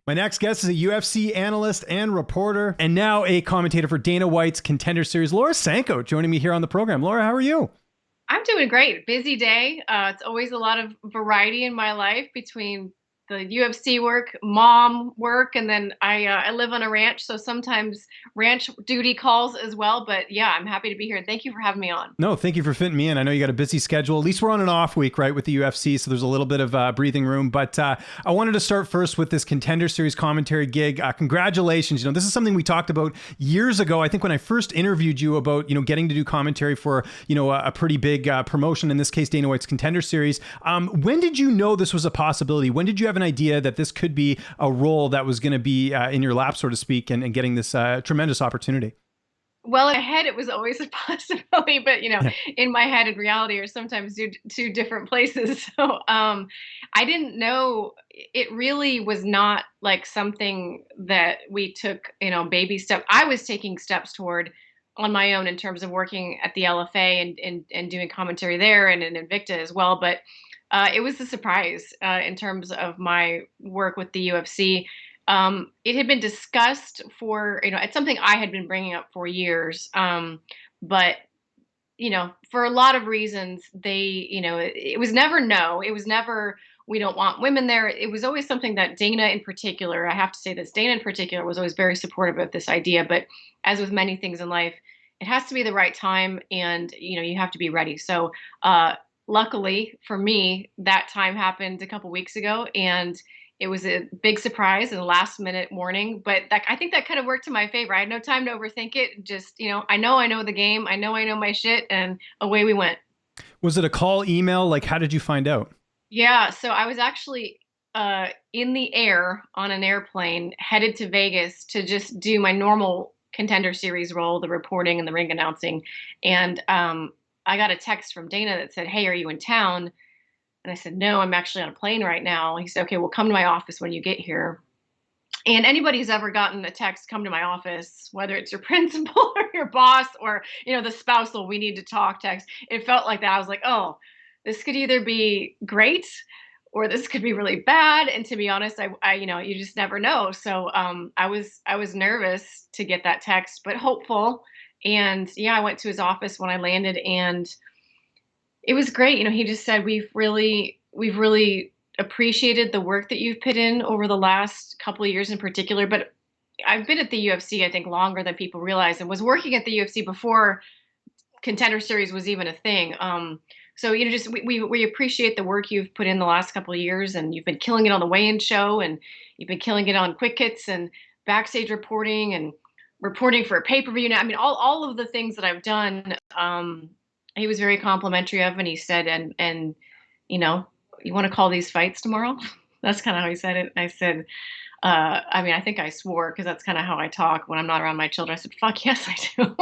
My next guest is a UFC analyst and reporter, and now a commentator for Dana White's Contender Series, Laura Sanko, joining me here on the program. Laura, how are you? I'm doing great. Busy day. It's always a lot of variety in my life between the UFC work, mom work, and then I live on a ranch, so sometimes ranch duty calls as well. But yeah, I'm happy to be here. Thank you for having me on. No, thank you for fitting me in. I know you got a busy schedule. At least we're on an off week, right, with the UFC, so there's a little bit of breathing room. But I wanted to start first with this Contender Series commentary gig. Congratulations. This is something we talked about years ago. I think when I first interviewed you about, getting to do commentary for, a pretty big promotion, in this case, Dana White's Contender Series. When did you know this was a possibility? When did you have an idea that this could be a role that was going to be in your lap, so to speak, and getting this tremendous opportunity? Well, in my head, it was always a possibility, but Yeah. in my head and reality are sometimes two different places. So I didn't know. It really was not like something that we took, baby steps. I was taking steps toward on my own in terms of working at the LFA and doing commentary there and in Invicta as well. But it was a surprise in terms of my work with the UFC. It had been discussed for, it's something I had been bringing up for years. But, for a lot of reasons, it was never no. It was never, we don't want women there. It was always something that Dana in particular, I have to say this, Dana in particular was always very supportive of this idea. But as with many things in life, it has to be the right time and, you have to be ready. So, luckily for me, that time happened a couple weeks ago, and it was a big surprise and last minute warning, but I think that kind of worked to my favor. I had no time to overthink it. Just, I know the game. I know my shit, and away we went. Was it a call, email? Like, how did you find out? Yeah, so I was actually in the air on an airplane headed to Vegas to just do my normal Contender Series role, the reporting and the ring announcing. And I got a text from Dana that said, "Hey, are you in town?" And I said, "No, I'm actually on a plane right now." He said, "Okay, well, come to my office when you get here." And anybody who's ever gotten a text, "Come to my office," whether it's your principal or your boss or, the spousal, "We need to talk" text, it felt like that. I was like, oh, this could either be great or this could be really bad. And to be honest, you just never know. So I was nervous to get that text, but hopeful. And yeah, I went to his office when I landed, and it was great. He just said, we've really appreciated the work that you've put in over the last couple of years in particular. But I've been at the UFC, I think, longer than people realize, and was working at the UFC before Contender Series was even a thing. So just we appreciate the work you've put in the last couple of years, and you've been killing it on the weigh-in show, and you've been killing it on quick hits and backstage reporting and reporting for a pay-per-view. Now, I mean, all of the things that I've done. He was very complimentary of, and he said, and you know, you want to call these fights tomorrow? That's kind of how he said it. I said, I mean, I think I swore because that's kind of how I talk when I'm not around my children. I said, "Fuck yes, I do."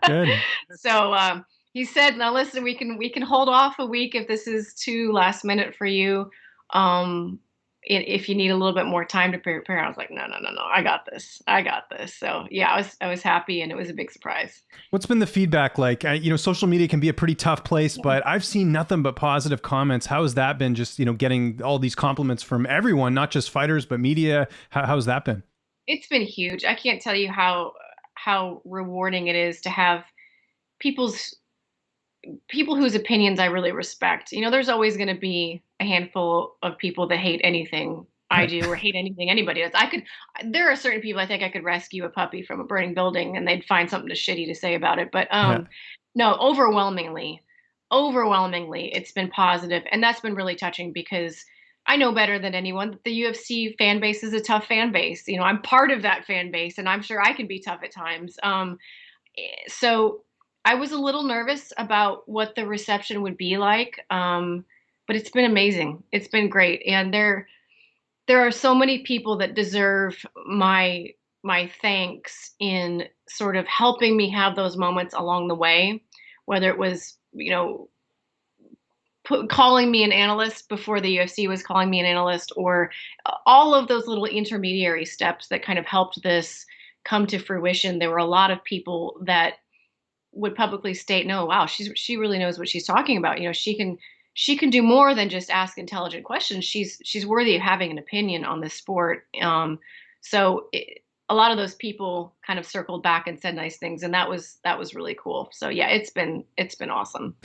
Good. So he said, "Now listen, we can hold off a week if this is too last minute for you. Um, if you need a little bit more time to prepare." I was like, "No, no, no, no, I got this." So yeah, I was happy, and it was a big surprise. What's been the feedback like? Social media can be a pretty tough place, but I've seen nothing but positive comments. How has that been? Just, getting all these compliments from everyone, not just fighters, but media. How's that been? It's been huge. I can't tell you how rewarding it is to have people's people whose opinions I really respect. There's always going to be a handful of people that hate anything I Right. do or hate anything anybody does. There are certain people I think I could rescue a puppy from a burning building and they'd find something shitty to say about it. But Yeah. no, overwhelmingly, it's been positive, and that's been really touching because I know better than anyone that the UFC fan base is a tough fan base. I'm part of that fan base, and I'm sure I can be tough at times. So I was a little nervous about what the reception would be like, but it's been amazing. It's been great, and there are so many people that deserve my thanks in sort of helping me have those moments along the way, whether it was calling me an analyst before the UFC was calling me an analyst, or all of those little intermediary steps that kind of helped this come to fruition. There were a lot of people that would publicly state, "No, wow, she really knows what she's talking about. She can she can do more than just ask intelligent questions. She's worthy of having an opinion on this sport. A lot of those people kind of circled back and said nice things, and that was really cool. So yeah, it's been awesome.